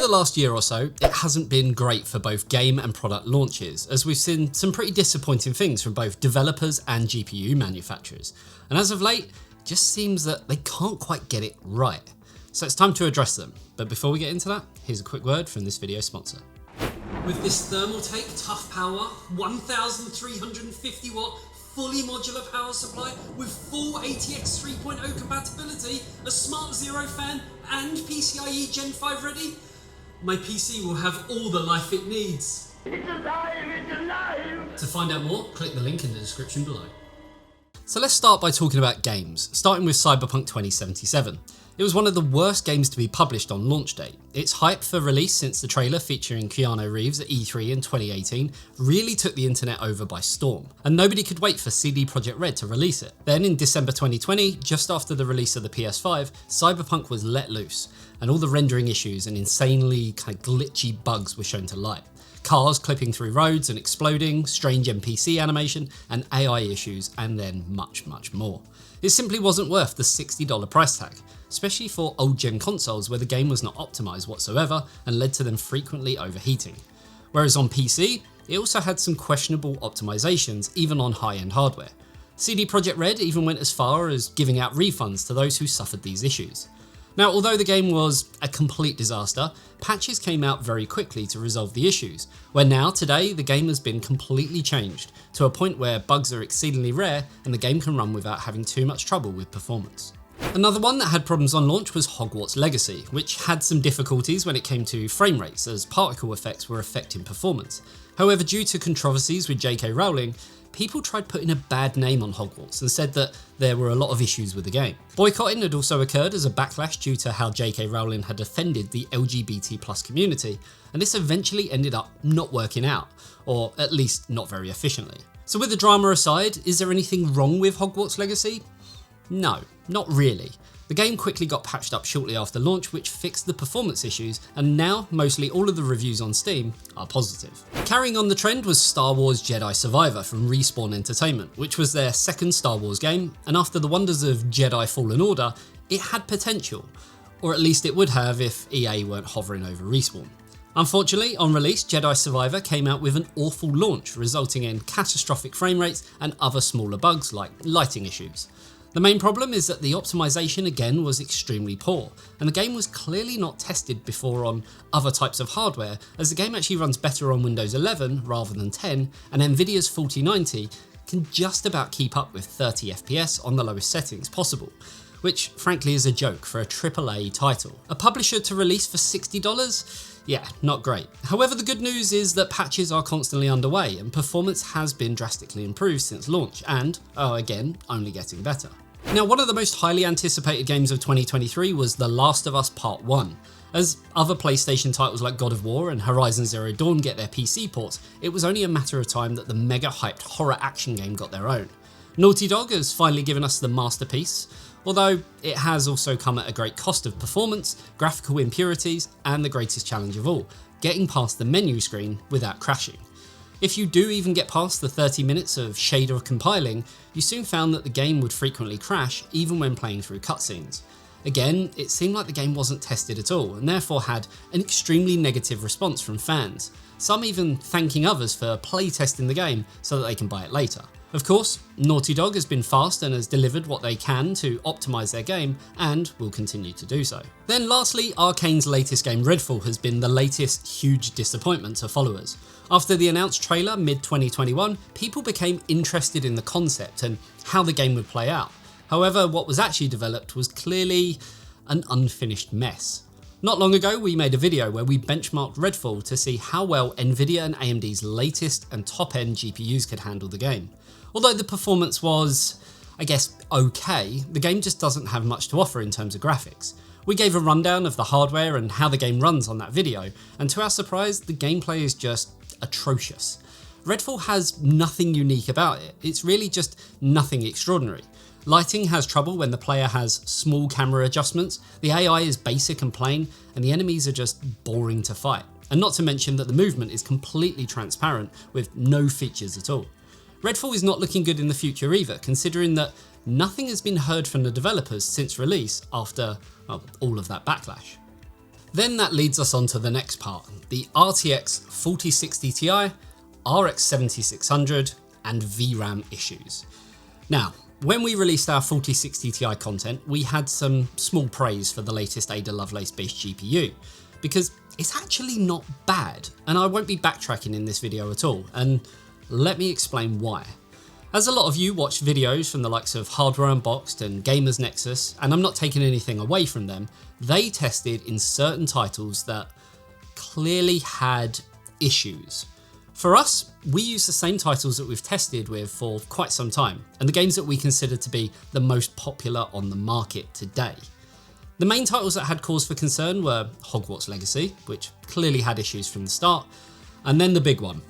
the last year or so, it hasn't been great for both game and product launches, as we've seen some pretty disappointing things from both developers and GPU manufacturers. And as of late, it just seems that they can't quite get it right. So it's time to address them. But before we get into that, here's a quick word from this video sponsor. With this Thermaltake Tough Power 1350 watt fully modular power supply with full ATX 3.0 compatibility, a Smart Zero fan and PCIe Gen 5 ready, my PC will have all the life it needs. It's alive, it's alive! To find out more, click the link in the description below. So let's start by talking about games, starting with Cyberpunk 2077. It was one of the worst games to be published on launch date. Its hype for release since the trailer featuring Keanu Reeves at E3 in 2018 really took the internet over by storm, and nobody could wait for CD Projekt Red to release it. Then in December 2020, just after the release of the PS5, Cyberpunk was let loose, and all the rendering issues and insanely glitchy bugs were shown to light. Cars clipping through roads and exploding, strange NPC animation, and AI issues, and then much more. It simply wasn't worth the $60 price tag, especially for old gen consoles where the game was not optimized whatsoever and led to them frequently overheating. Whereas on PC, it also had some questionable optimizations even on high-end hardware. CD Projekt Red even went as far as giving out refunds to those who suffered these issues. Now, although the game was a complete disaster, patches came out very quickly to resolve the issues, where now, today, the game has been completely changed to a point where bugs are exceedingly rare and the game can run without having too much trouble with performance. Another one that had problems on launch was Hogwarts Legacy, which had some difficulties when it came to frame rates as particle effects were affecting performance. However, due to controversies with JK Rowling, people tried putting a bad name on Hogwarts and said that there were a lot of issues with the game. Boycotting had also occurred as a backlash due to how JK Rowling had offended the LGBT+ community, and this eventually ended up not working out, or at least not very efficiently. So with the drama aside, is there anything wrong with Hogwarts Legacy? No, not really. The game quickly got patched up shortly after launch, which fixed the performance issues, and now mostly all of the reviews on Steam are positive. Carrying on the trend was Star Wars Jedi Survivor from Respawn Entertainment, which was their second Star Wars game, and after the wonders of Jedi Fallen Order, it had potential, or at least it would have if EA weren't hovering over Respawn. Unfortunately, on release, Jedi Survivor came out with an awful launch, resulting in catastrophic frame rates and other smaller bugs like lighting issues. The main problem is that the optimization again was extremely poor, and the game was clearly not tested before on other types of hardware, as the game actually runs better on Windows 11 rather than 10, and Nvidia's 4090 can just about keep up with 30 FPS on the lowest settings possible, which frankly is a joke for a AAA title. A publisher to release for $60? Yeah, not great. However, the good news is that patches are constantly underway and performance has been drastically improved since launch and, again, only getting better. Now, one of the most highly anticipated games of 2023 was The Last of Us Part 1. As other PlayStation titles like God of War and Horizon Zero Dawn get their PC ports, it was only a matter of time that the mega hyped horror action game got their own. Naughty Dog has finally given us the masterpiece, although it has also come at a great cost of performance, graphical impurities, and the greatest challenge of all, getting past the menu screen without crashing. If you do even get past the 30 minutes of shader compiling, you soon found that the game would frequently crash even when playing through cutscenes. Again, it seemed like the game wasn't tested at all and therefore had an extremely negative response from fans, some even thanking others for playtesting the game so that they can buy it later. Of course, Naughty Dog has been fast and has delivered what they can to optimise their game and will continue to do so. Then lastly, Arcane's latest game Redfall has been the latest huge disappointment to followers. After the announced trailer mid-2021, people became interested in the concept and how the game would play out. However, what was actually developed was clearly an unfinished mess. Not long ago, we made a video where we benchmarked Redfall to see how well Nvidia and AMD's latest and top-end GPUs could handle the game. Although the performance was, I guess, okay, the game just doesn't have much to offer in terms of graphics. We gave a rundown of the hardware and how the game runs on that video, and to our surprise, the gameplay is just atrocious. Redfall has nothing unique about it, it's really just nothing extraordinary. Lighting has trouble when the player has small camera adjustments, the AI is basic and plain, and the enemies are just boring to fight. And not to mention that the movement is completely transparent with no features at all. Redfall is not looking good in the future either, considering that nothing has been heard from the developers since release after, well, all of that backlash. Then that leads us on to the next part, the RTX 4060 Ti, RX 7600 and VRAM issues. Now, when we released our 4060 Ti content, we had some small praise for the latest Ada Lovelace based GPU, because it's actually not bad, and I won't be backtracking in this video at all, and let me explain why. As a lot of you watch videos from the likes of Hardware Unboxed and Gamers Nexus, and I'm not taking anything away from them, they tested in certain titles that clearly had issues. For us, we use the same titles that we've tested with for quite some time, and the games that we consider to be the most popular on the market today. The main titles that had cause for concern were Hogwarts Legacy, which clearly had issues from the start, and then the big one,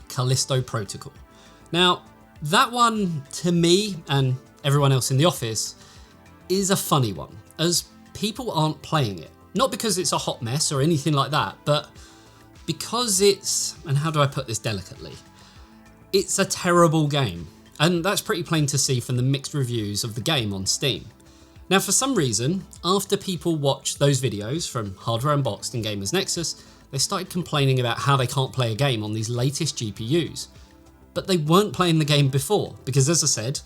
Callisto Protocol. Now, that one, to me and everyone else in the office, is a funny one, as people aren't playing it. Not because it's a hot mess or anything like that, but because it's, and how do I put this delicately? It's a terrible game, and that's pretty plain to see from the mixed reviews of the game on Steam. Now, for some reason, after people watched those videos from Hardware Unboxed and Gamers Nexus, they started complaining about how they can't play a game on these latest GPUs. But they weren't playing the game before, because as I said,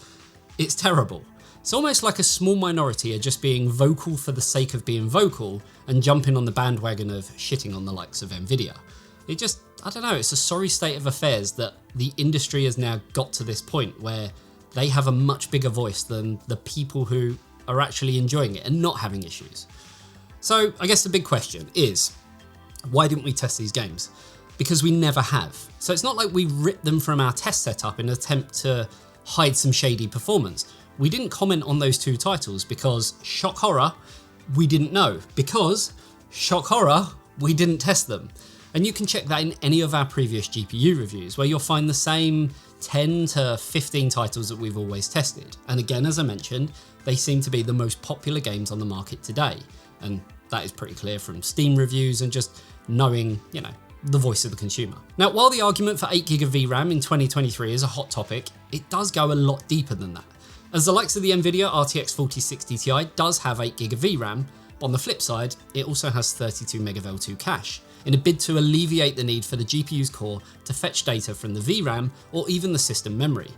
it's terrible. It's almost like a small minority are just being vocal for the sake of being vocal and jumping on the bandwagon of shitting on the likes of Nvidia. It just, I don't know, it's a sorry state of affairs that the industry has now got to this point where they have a much bigger voice than the people who are actually enjoying it and not having issues. So I guess the big question is, why didn't we test these games? Because we never have. So it's not like we ripped them from our test setup in an attempt to hide some shady performance. We didn't comment on those two titles because, shock horror, we didn't know. Because, shock horror, we didn't test them. And you can check that in any of our previous GPU reviews, where you'll find the same 10 to 15 titles that we've always tested. And again, as I mentioned, they seem to be the most popular games on the market today. And that is pretty clear from Steam reviews and just knowing, you know, the voice of the consumer. Now, while the argument for 8GB of VRAM in 2023 is a hot topic, it does go a lot deeper than that. As the likes of the Nvidia RTX 4060 Ti does have 8GB of VRAM, but on the flip side, it also has 32MB of L2 cache, in a bid to alleviate the need for the GPU's core to fetch data from the VRAM or even the system memory.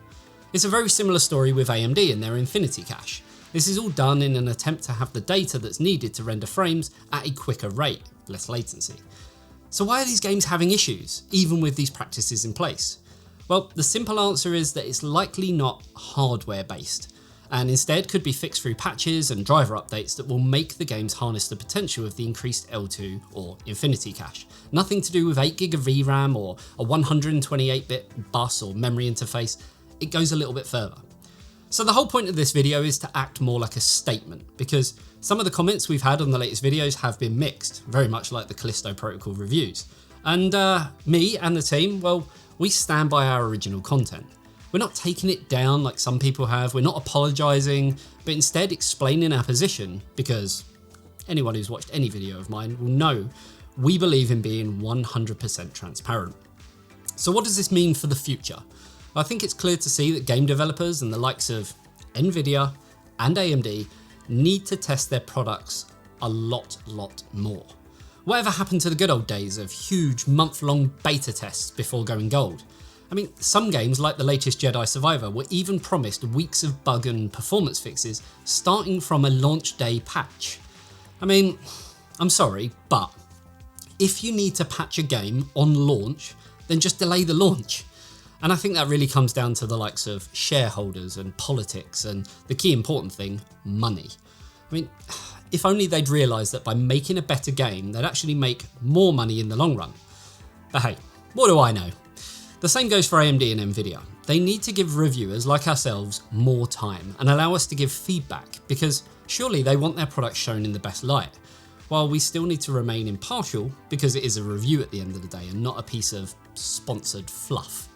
It's a very similar story with AMD and their Infinity cache. This is all done in an attempt to have the data that's needed to render frames at a quicker rate, less latency. So why are these games having issues, even with these practices in place? Well, the simple answer is that it's likely not hardware based, and instead could be fixed through patches and driver updates that will make the games harness the potential of the increased L2 or Infinity cache. Nothing to do with 8GB of VRAM or a 128-bit bus or memory interface. It goes a little bit further. So the whole point of this video is to act more like a statement, because some of the comments we've had on the latest videos have been mixed, very much like the Callisto Protocol reviews. And me and the team, well, we stand by our original content. We're not taking it down like some people have, we're not apologising, but instead explaining our position, because anyone who's watched any video of mine will know we believe in being 100% transparent. So what does this mean for the future? I think it's clear to see that game developers and the likes of Nvidia and AMD need to test their products a lot more. Whatever happened to the good old days of huge month-long beta tests before going gold? I mean, some games like the latest Jedi Survivor were even promised weeks of bug and performance fixes starting from a launch day patch. I mean, I'm sorry, but if you need to patch a game on launch, then just delay the launch. And I think that really comes down to the likes of shareholders and politics and the key important thing, money. I mean, if only they'd realise that by making a better game, they'd actually make more money in the long run. But hey, what do I know? The same goes for AMD and Nvidia. They need to give reviewers like ourselves more time and allow us to give feedback, because surely they want their products shown in the best light, while we still need to remain impartial because it is a review at the end of the day and not a piece of sponsored fluff.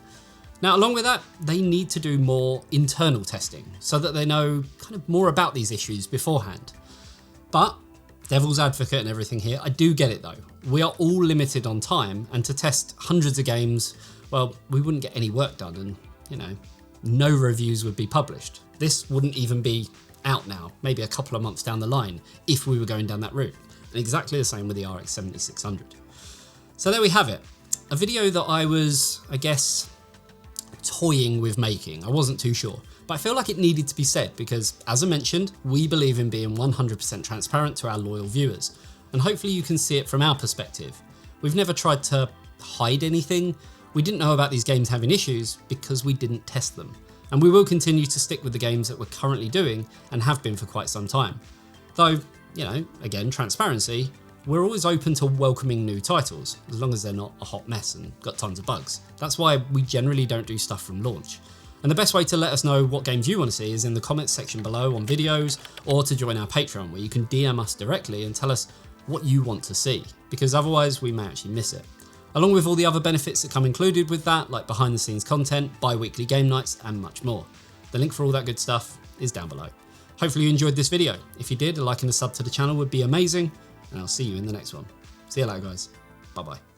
Now, along with that, they need to do more internal testing so that they know kind of more about these issues beforehand. But, devil's advocate and everything here, I do get it though. We are all limited on time, and to test hundreds of games, well, we wouldn't get any work done and, you know, no reviews would be published. This wouldn't even be out now, maybe a couple of months down the line, if we were going down that route. and exactly the same with the RX 7600. So there we have it. A video that I was, I guess, toying with making. I wasn't too sure, but I feel like it needed to be said because, as I mentioned, we believe in being 100% transparent to our loyal viewers, and hopefully you can see it from our perspective. We've never tried to hide anything. We didn't know about these games having issues because we didn't test them, and we will continue to stick with the games that we're currently doing and have been for quite some time. Though, you know, again, transparency, we're always open to welcoming new titles, as long as they're not a hot mess and got tons of bugs. That's why we generally don't do stuff from launch. And the best way to let us know what games you want to see is in the comments section below on videos, or to join our Patreon, where you can DM us directly and tell us what you want to see, because otherwise we may actually miss it. Along with all the other benefits that come included with that, like behind the scenes content, bi-weekly game nights, and much more. The link for all that good stuff is down below. Hopefully you enjoyed this video. If you did, a like and a sub to the channel would be amazing, and I'll see you in the next one. See you later, guys. Bye bye.